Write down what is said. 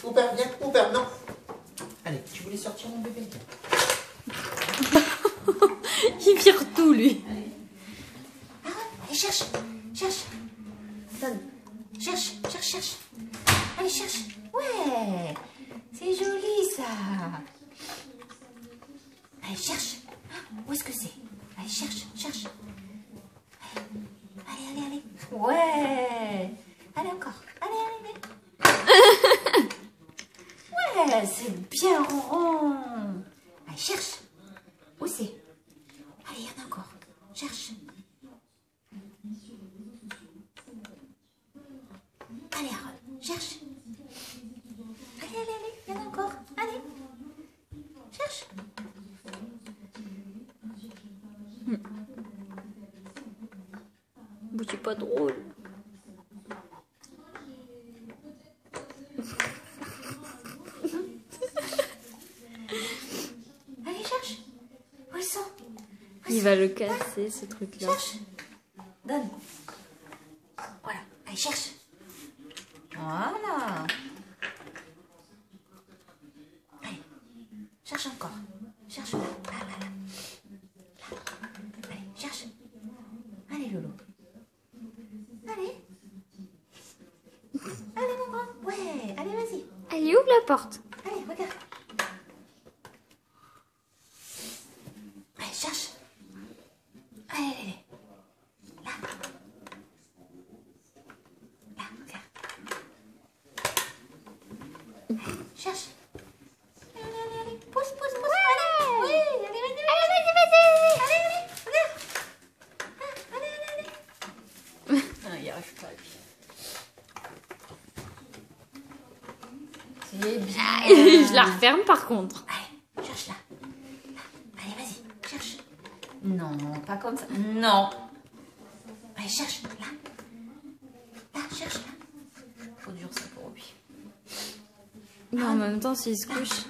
Hooper, viens, Hooper, non. Allez, tu voulais sortir mon bébé. Il vire tout, lui. Ah, allez, cherche, cherche. Donne. Cherche, cherche, cherche. Allez, cherche. Ouais, c'est joli, ça. Allez, cherche. Où est-ce que c'est? Allez, cherche, cherche. Allez, allez, allez. Ouais. Allez, encore. Allez, allez, allez. Ouais, c'est bien rond. Allez, cherche. Où c'est? Allez, il y en a encore. Cherche. Allez, Harold, cherche. Allez, allez, allez, il y en a encore. Allez. Cherche. C'est pas drôle. Allez, cherche. Où ils sont? Il va le casser, ce truc-là. Cherche. Donne. Voilà. Allez, cherche. Voilà. Allez. Cherche encore. Cherche là. Là, là, là. Allez, cherche. Allez, Lolo. Allez. Allez, mon grand. Ouais. Allez, vas-y. Allez, ouvre la porte. Allez, regarde. Allez, cherche. Allez, allez, allez. Là. Là, regarde. Allez, cherche. Allez, allez, allez. Pousse, pousse, pousse. Allez. Oui, allez, vas-y. Allez, vas-y, vas-y. Allez, allez. Regarde. Ah, allez, allez, allez. Non, il arrive pas. C'est bien. Je la referme par contre. Allez, cherche là. Là. Allez, vas-y, cherche. Non, pas comme ça. Non. Allez, cherche là. Là, cherche là. Trop dur ça pour lui. Mais en même temps, s'il se couche.